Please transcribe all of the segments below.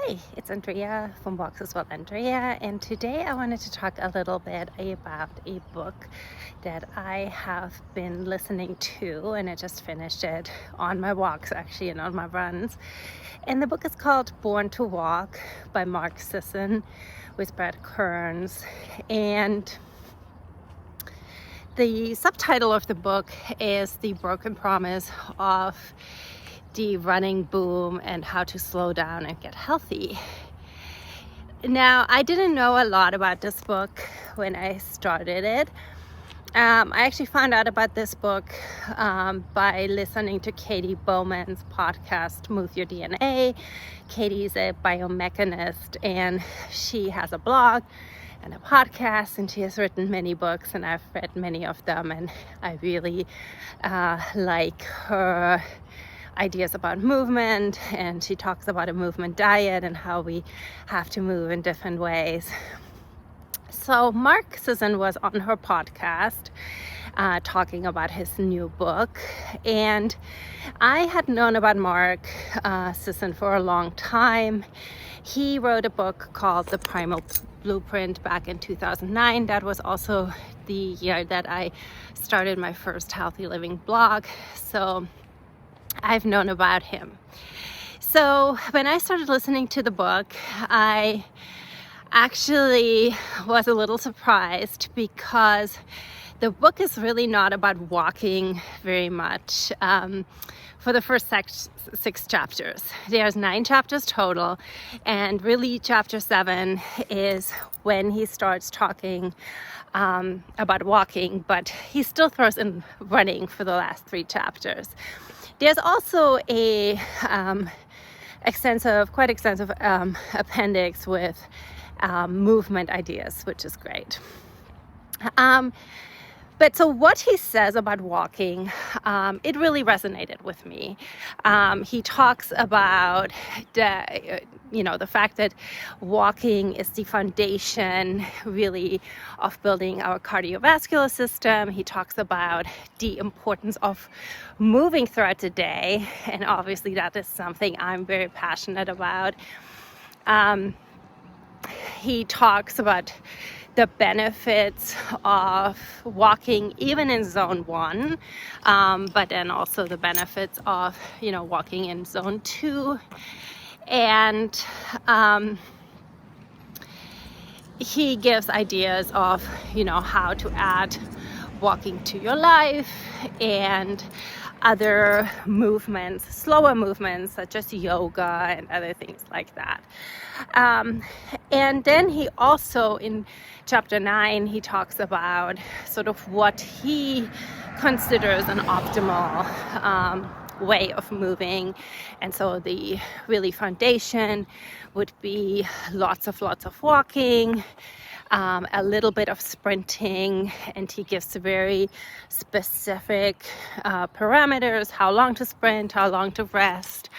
Hi, it's Andrea from WellAndrea, and today I wanted to talk a little bit about a book that I have been listening to, and I just finished it on my walks actually and on my runs. And the book is called Born to Walk by Mark Sisson with Brett Kearns. And the subtitle of the book is The Broken Promise of the Running Boom and How to Slow Down and Get Healthy. Now, I didn't know a lot about this book when I started it. I actually found out about this book by listening to Katie Bowman's podcast, Move Your DNA. Katie's a biomechanist, and she has a blog and a podcast, and she has written many books, and I've read many of them, and I really like her ideas about movement, and she talks about a movement diet and how we have to move in different ways. So Mark Sisson was on her podcast talking about his new book, and I had known about Mark Sisson for a long time. He wrote a book called The Primal Blueprint back in 2009. That was also the year that I started my first healthy living blog. So I've known about him. So when I started listening to the book, I actually was a little surprised because the book is really not about walking very much. For the first six chapters, there's 9 chapters total, and really chapter 7 is when he starts talking about walking, but he still throws in running for the last 3 chapters. There's also a quite extensive appendix with movement ideas, which is great. But so what he says about walking, it really resonated with me. He talks about the fact that walking is the foundation really of building our cardiovascular system. He talks about the importance of moving throughout the day, and obviously that is something I'm very passionate about. He talks about the benefits of walking even in zone 1, but then also the benefits of walking in zone 2. And he gives ideas of how to add walking to your life and other movements, slower movements such as yoga and other things like that. And then he also, in chapter 9, he talks about sort of what he considers an optimal way of moving. And so the really foundation would be lots of walking, a little bit of sprinting, and he gives very specific parameters, how long to sprint, how long to rest.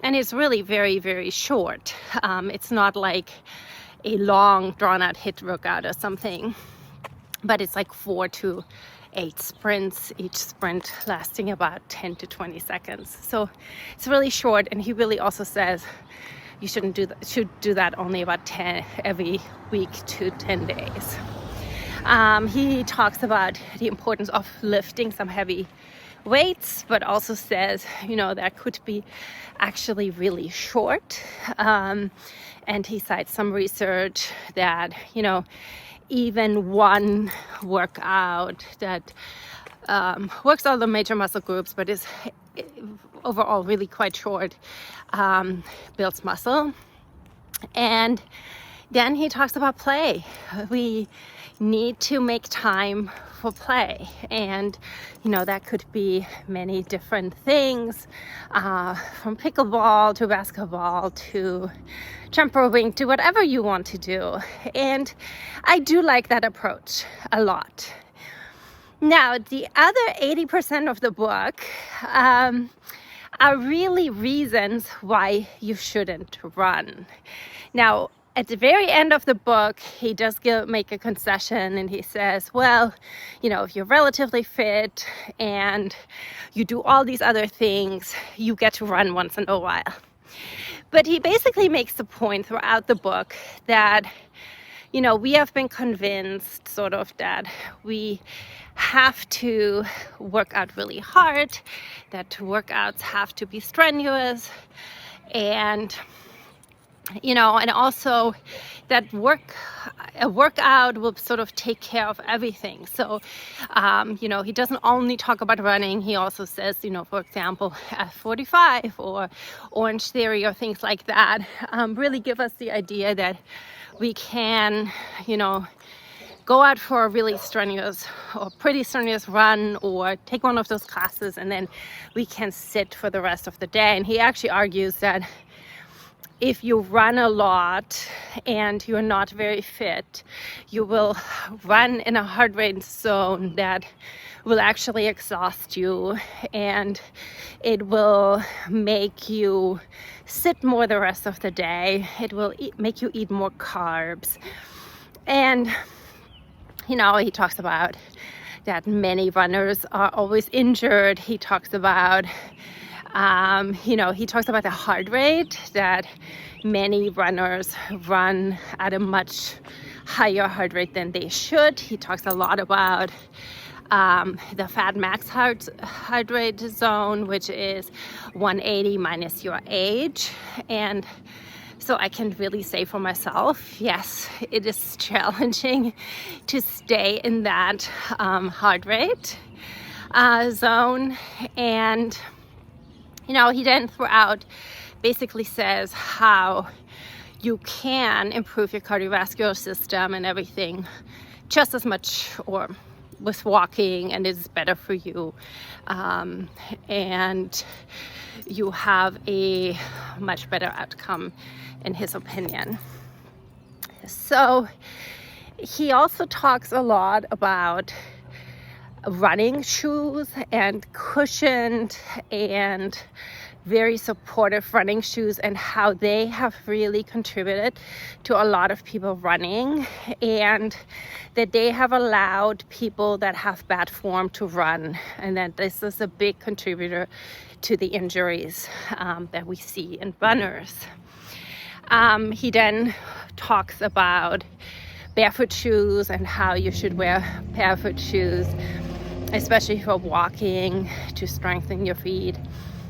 And it's really very, very short. It's not like a long drawn-out HIIT workout or something, but it's like 4 to 8 sprints, each sprint lasting about 10 to 20 seconds. So it's really short, and he really also says you should do that only about 10 every week to 10 days. He talks about the importance of lifting some heavy weights, but also says that could be actually really short. And he cites some research that even one workout that works all the major muscle groups but is overall really quite short builds muscle. And then he talks about play. We need to make time for play, and that could be many different things, from pickleball to basketball to jump roping to whatever you want to do. And I do like that approach a lot. Now, the other 80% of the book are really reasons why you shouldn't run. Now, at the very end of the book, he does make a concession, and he says, well, if you're relatively fit and you do all these other things, you get to run once in a while. But he basically makes the point throughout the book that, you know, we have been convinced sort of that we have to work out really hard, that workouts have to be strenuous, and, you know, and also that a workout will sort of take care of everything. So, you know, he doesn't only talk about running. He also says, you know, for example, F45 or Orange Theory or things like that, really give us the idea that we can, you know, go out for a really strenuous or pretty strenuous run or take one of those classes, and then we can sit for the rest of the day. And he actually argues that if you run a lot and you're not very fit, you will run in a heart rate zone that will actually exhaust you, and it will make you sit more the rest of the day. It will make you eat more carbs. And, you know, he talks about that many runners are always injured. He talks about you know, he talks about the heart rate, that many runners run at a much higher heart rate than they should. He talks a lot about the fat max heart rate zone, which is 180 minus your age. And so I can really say for myself, yes, it is challenging to stay in that heart rate zone. And, you know, he then throughout basically says how you can improve your cardiovascular system and everything just as much or with walking, and it's better for you, and you have a much better outcome in his opinion. So he also talks a lot about running shoes and cushioned and very supportive running shoes, and how they have really contributed to a lot of people running, and that they have allowed people that have bad form to run, and that this is a big contributor to the injuries that we see in runners. He then talks about barefoot shoes and how you should wear barefoot shoes, especially for walking, to strengthen your feet,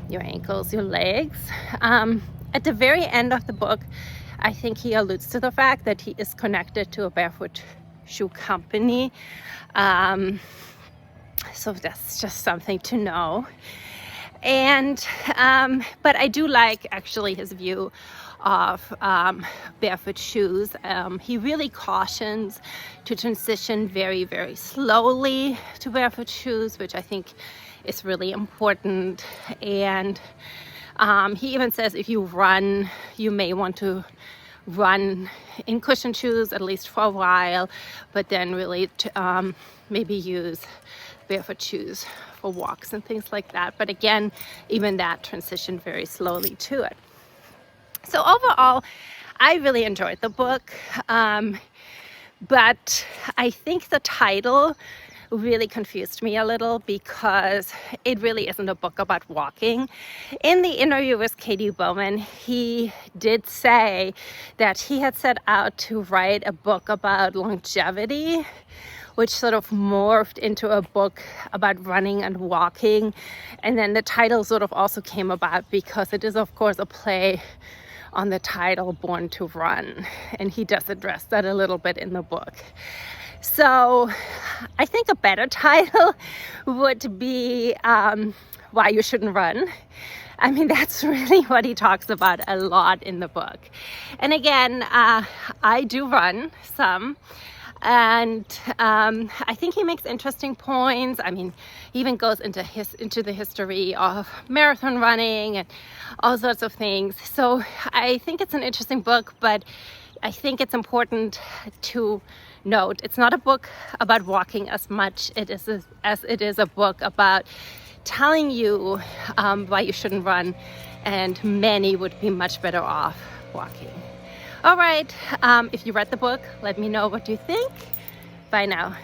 your ankles, your legs. At the very end of the book, I think he alludes to the fact that he is connected to a barefoot shoe company. So that's just something to know. And but I do like actually his view of barefoot shoes. He really cautions to transition very, very slowly to barefoot shoes, which I think is really important. And he even says if you run, you may want to run in cushioned shoes at least for a while, but then really maybe use barefoot shoes for walks and things like that. But again, even that transitioned very slowly to it. So overall, I really enjoyed the book, but I think the title really confused me a little, because it really isn't a book about walking. In the interview with Katie Bowman, he did say that he had set out to write a book about longevity, which sort of morphed into a book about running and walking. And then the title sort of also came about because it is, of course, a play on the title Born to Run, and he does address that a little bit in the book. So I think a better title would be Why You Shouldn't Run. I mean, that's really what he talks about a lot in the book. And again, I do run some, and I think he makes interesting points. I mean, he even goes into the history of marathon running and all sorts of things. So I think it's an interesting book, but I think it's important to note it's not a book about walking as much as it is a book about telling you why you shouldn't run, and many would be much better off walking. All right, if you read the book, let me know what you think. Bye now.